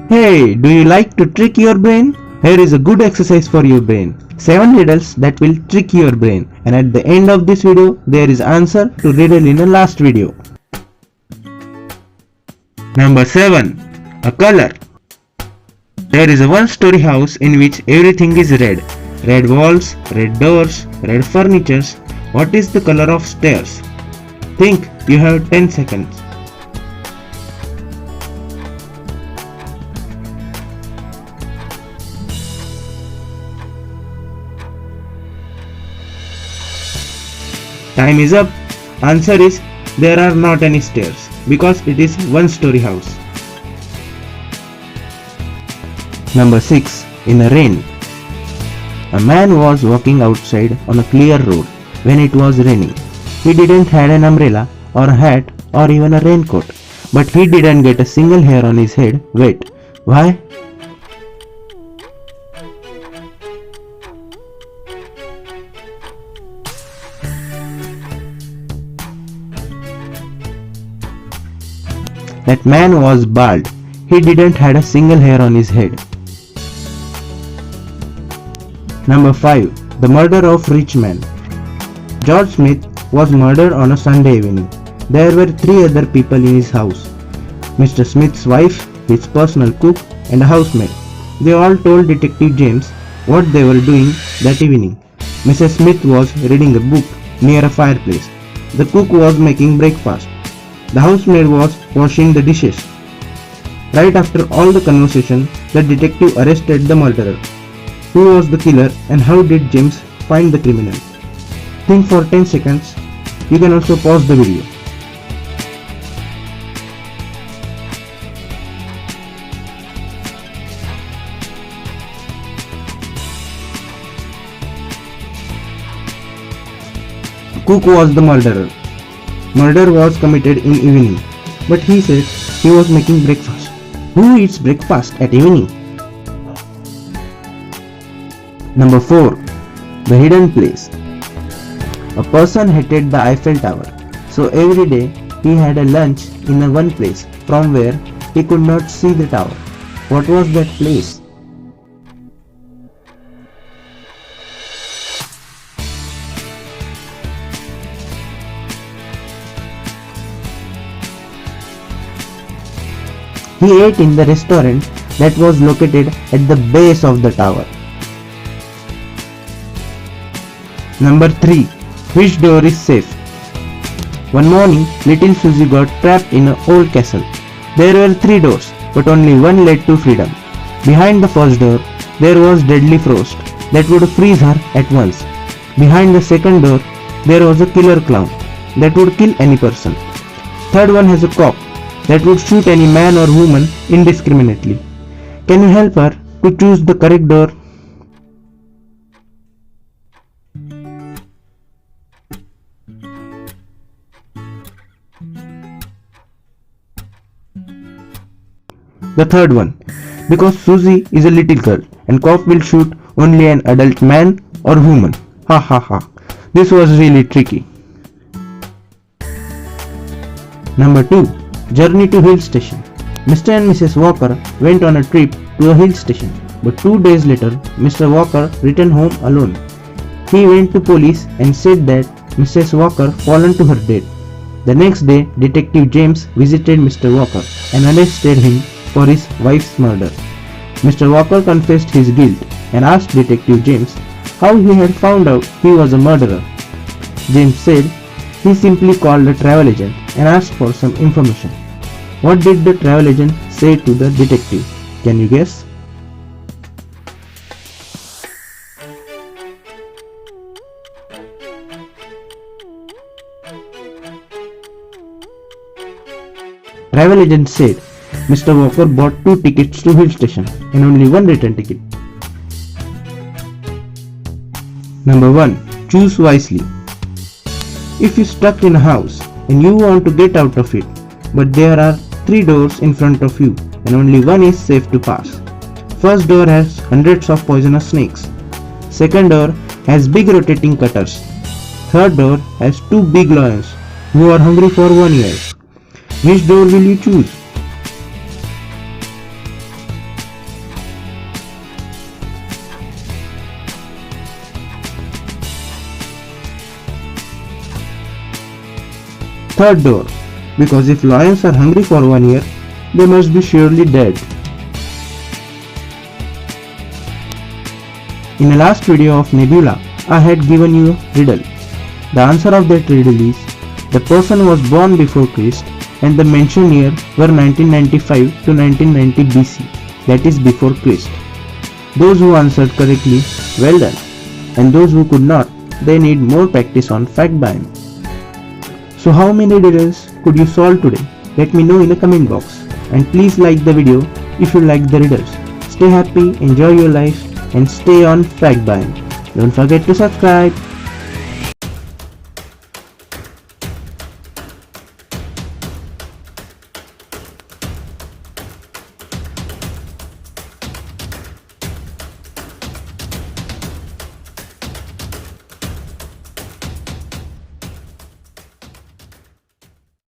Hey, do you like to trick your brain? Here is a good exercise for your brain. 7 riddles that will trick your brain, and at the end of this video there is answer to riddle in the last video. Number 7. A color. There is a one-story house in which everything is red. Red walls, red doors, red furniture. What is the color of stairs? Think, you have 10 seconds. Time is up. Answer is there are not any stairs because it is one-story house. Number 6. In a rain. A man was walking outside on a clear road when it was raining. He didn't have an umbrella or a hat or even a raincoat, but he didn't get a single hair on his head wet. Why? That man was bald. He didn't have a single hair on his head. Number 5. The Murder of Richmond. George Smith was murdered on a Sunday evening. There were 3 other people in his house. Mr. Smith's wife, his personal cook, and a housemaid. They all told Detective James what they were doing that evening. Mrs. Smith was reading a book near a fireplace. The cook was making breakfast. The housemaid was washing the dishes. Right after all the conversation, the detective arrested the murderer. Who was the killer and how did James find the criminal? Think for 10 seconds. You can also pause the video. Cook was the murderer. Murder was committed in evening, but he said he was making breakfast. Who eats breakfast at evening? Number 4. The hidden place. A person hated the Eiffel Tower, so every day he had a lunch in a one place from where he could not see the tower. What was that place? He ate in the restaurant that was located at the base of the tower. Number 3. Which door is safe? One morning, little Susie got trapped in an old castle. There were 3 doors, but only one led to freedom. Behind the first door, there was deadly frost that would freeze her at once. Behind the second door, there was a killer clown that would kill any person. Third one has a cop that would shoot any man or woman indiscriminately. Can you help her to choose the correct door? The third one, because Susie is a little girl and cop will shoot only an adult man or woman. Ha ha ha. This was really tricky. Number 2. Journey to hill station. Mr. and Mrs. Walker went on a trip to a hill station, but 2 days later, Mr. Walker returned home alone. He went to police and said that Mrs. Walker fallen to her death. The next day, Detective James visited Mr. Walker and arrested him for his wife's murder. Mr. Walker confessed his guilt and asked Detective James how he had found out he was a murderer. James said he simply called a travel agent and asked for some information. What did the travel agent say to the detective? Can you guess? Travel agent said Mr. Walker bought 2 tickets to hill station and only 1 return ticket. Number 1. Choose wisely. If you're stuck in a house and you want to get out of it, but there are 3 doors in front of you and only one is safe to pass. First door has hundreds of poisonous snakes. Second door has big rotating cutters. Third door has 2 big lions You are hungry for 1 year. Which door will you choose? Third door, because if lions are hungry for 1 year, they must be surely dead. In the last video of Nebula, I had given you a riddle. The answer of that riddle is, the person was born before Christ and the mentioned year were 1995 to 1990 BC, that is before Christ. Those who answered correctly, well done, and those who could not, they need more practice on Fact Byam. So how many riddles could you solve today? Let me know in the comment box, and please like the video if you like the riddles. Stay happy, enjoy your life, and stay on Fact Byam. Don't forget to subscribe.